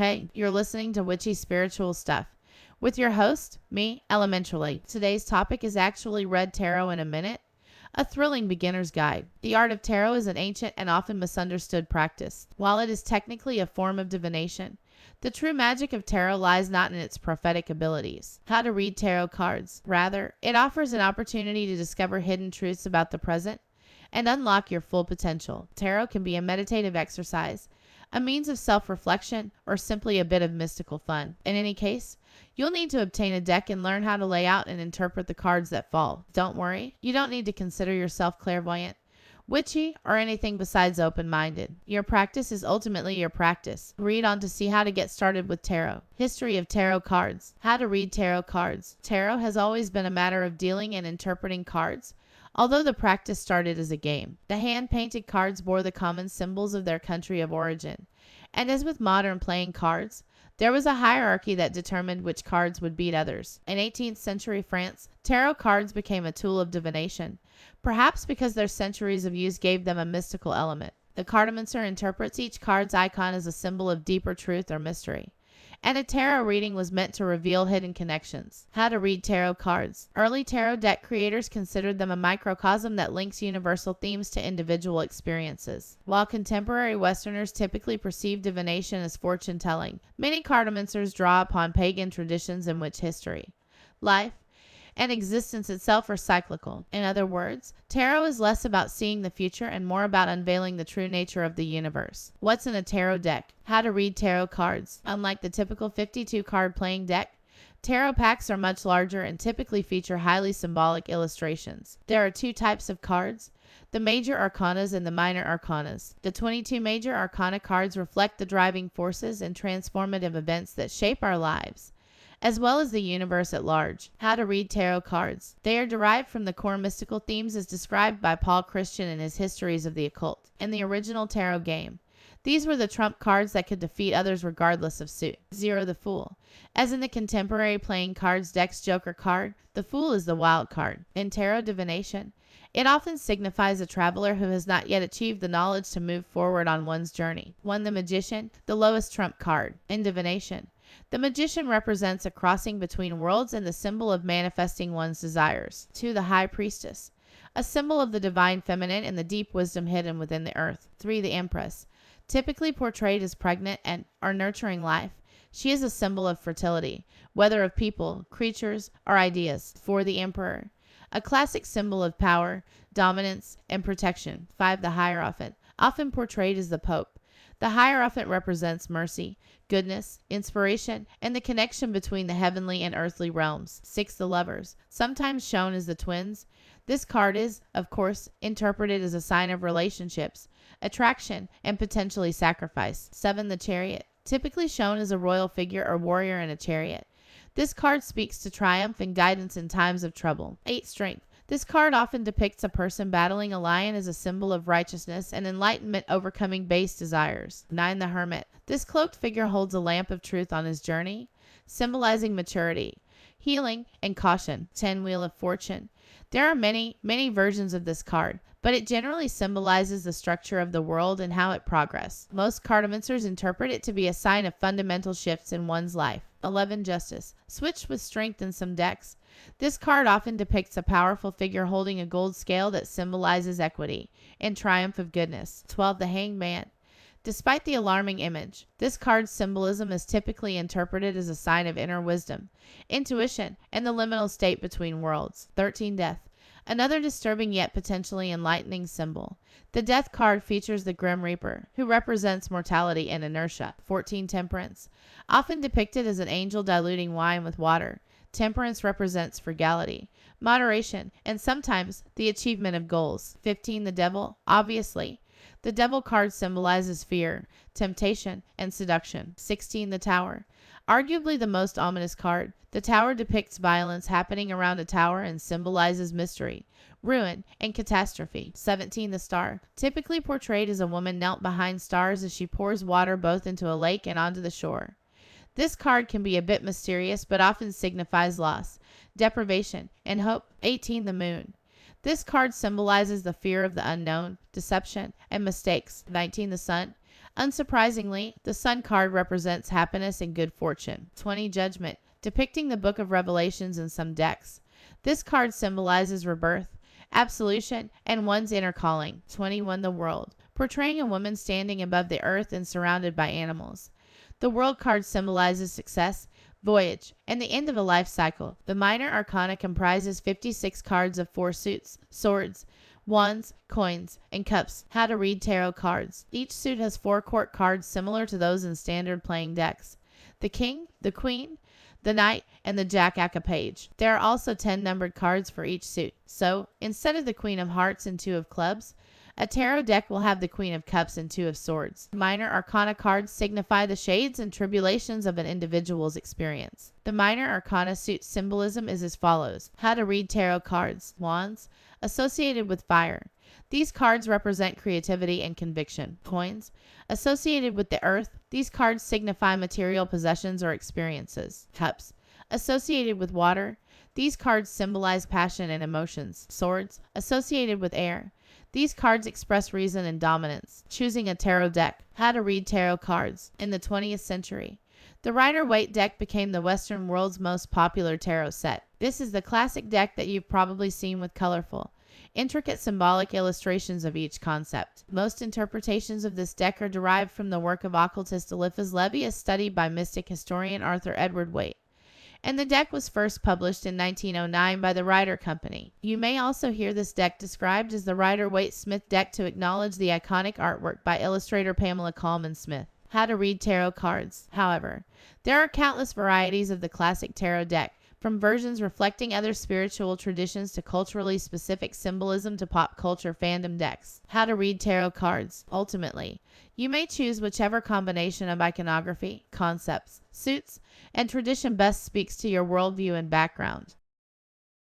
Hey, you're listening to Witchy Spiritual Stuff with your host, me, Elementarly. Today's topic is actually Read Tarot in a Minute, a thrilling beginner's guide. The art of tarot is an ancient and often misunderstood practice. While it is technically a form of divination, the true magic of tarot lies not in its prophetic abilities. How to read tarot cards. Rather, it offers an opportunity to discover hidden truths about the present and unlock your full potential. Tarot can be a meditative exercise, a means of self-reflection, or simply a bit of mystical fun. In any case, you'll need to obtain a deck and learn how to lay out and interpret the cards that fall. Don't worry, you don't need to consider yourself clairvoyant, witchy, or anything besides open-minded. Your practice is ultimately your practice. Read on to see how to get started with tarot. History of tarot cards. How to read tarot cards. Tarot has always been a matter of dealing and interpreting cards, although the practice started as a game. The hand-painted cards bore the common symbols of their country of origin, and as with modern playing cards, there was a hierarchy that determined which cards would beat others. In 18th century France, tarot cards became a tool of divination, perhaps because their centuries of use gave them a mystical element. The cartomancer interprets each card's icon as a symbol of deeper truth or mystery, and a tarot reading was meant to reveal hidden connections. How to read tarot cards. Early tarot deck creators considered them a microcosm that links universal themes to individual experiences. While contemporary Westerners typically perceive divination as fortune-telling, many cartomancers draw upon pagan traditions in which history, life, and existence itself are cyclical. In other words, tarot is less about seeing the future and more about unveiling the true nature of the universe. What's in a tarot deck? How to read tarot cards. Unlike the typical 52-card playing deck, tarot packs are much larger and typically feature highly symbolic illustrations. There are two types of cards: the major arcanas and the minor arcanas. The 22 major arcana cards reflect the driving forces and transformative events that shape our lives, as well as the universe at large. How to read tarot cards. They are derived from the core mystical themes as described by Paul Christian in his Histories of the Occult. In the original tarot game, these were the trump cards that could defeat others regardless of suit. 0. The Fool. As in the contemporary playing cards deck's Joker card, the Fool is the wild card. In tarot divination, it often signifies a traveler who has not yet achieved the knowledge to move forward on one's journey. 1. The Magician, the lowest trump card. In divination, the magician represents a crossing between worlds and the symbol of manifesting one's desires. 2. The High Priestess, a symbol of the divine feminine and the deep wisdom hidden within the earth. 3. The Empress, typically portrayed as pregnant and or nurturing life. She is a symbol of fertility, whether of people, creatures, or ideas. 4. The Emperor, a classic symbol of power, dominance, and protection. 5. The Hierophant, often portrayed as the Pope. The Hierophant represents mercy, goodness, inspiration, and the connection between the heavenly and earthly realms. 6. The Lovers, sometimes shown as the twins. This card is, of course, interpreted as a sign of relationships, attraction, and potentially sacrifice. 7. The Chariot, typically shown as a royal figure or warrior in a chariot. This card speaks to triumph and guidance in times of trouble. 8. Strength. This card often depicts a person battling a lion as a symbol of righteousness and enlightenment overcoming base desires. 9. The Hermit. This cloaked figure holds a lamp of truth on his journey, symbolizing maturity, healing, and caution. 10. Wheel of Fortune. There are many versions of this card, but it generally symbolizes the structure of the world and how it progresses. Most cartomancers interpret it to be a sign of fundamental shifts in one's life. 11. Justice. Switched with strength in some decks, this card often depicts a powerful figure holding a gold scale that symbolizes equity and triumph of goodness. 12. The Hanged Man. Despite the alarming image, this card's symbolism is typically interpreted as a sign of inner wisdom, intuition, and the liminal state between worlds. 13. Death. Another disturbing yet potentially enlightening symbol. The Death card features the Grim Reaper, who represents mortality and inertia. 14. Temperance. Often depicted as an angel diluting wine with water, temperance represents frugality, moderation, and sometimes the achievement of goals. 15. The Devil. Obviously, the Devil card symbolizes fear, temptation, and seduction. 16. The Tower. Arguably the most ominous card, the Tower depicts violence happening around a tower and symbolizes mystery, ruin, and catastrophe. 17. The Star. Typically portrayed as a woman knelt behind stars as she pours water both into a lake and onto the shore. This card can be a bit mysterious, but often signifies loss, deprivation, and hope. 18. The Moon. This card symbolizes the fear of the unknown, deception, and mistakes. 19. The Sun. Unsurprisingly, the Sun card represents happiness and good fortune. 20. Judgment, depicting the book of Revelations in some decks. This card symbolizes rebirth, absolution, and one's inner calling. 21. The World, portraying a woman standing above the earth and surrounded by animals. The World card symbolizes success, voyage, and the end of a life cycle. The minor arcana comprises 56 cards of 4 suits, swords, wands, coins, and cups. How to read tarot cards. Each suit has 4 court cards similar to those in standard playing decks. The king, the queen, the knight, and the jack a page. There are also 10 numbered cards for each suit. So, instead of the queen of hearts and 2 of clubs, a tarot deck will have the Queen of Cups and 2 of Swords. Minor Arcana cards signify the shades and tribulations of an individual's experience. The Minor Arcana suit symbolism is as follows. How to read tarot cards. Wands, associated with fire. These cards represent creativity and conviction. Coins, associated with the earth. These cards signify material possessions or experiences. Cups, associated with water. These cards symbolize passion and emotions. Swords, associated with air. These cards express reason and dominance. Choosing a tarot deck. How to read tarot cards. In the 20th century, the Rider-Waite deck became the Western world's most popular tarot set. This is the classic deck that you've probably seen with colorful, intricate symbolic illustrations of each concept. Most interpretations of this deck are derived from the work of occultist Eliphas Levi, as studied by mystic historian Arthur Edward Waite, and the deck was first published in 1909 by the Rider Company. You may also hear this deck described as the Rider-Waite-Smith deck to acknowledge the iconic artwork by illustrator Pamela Colman Smith. How to read tarot cards. However, there are countless varieties of the classic tarot deck, from versions reflecting other spiritual traditions to culturally specific symbolism to pop culture fandom decks. How to read tarot cards. Ultimately, you may choose whichever combination of iconography, concepts, suits, and tradition best speaks to your worldview and background.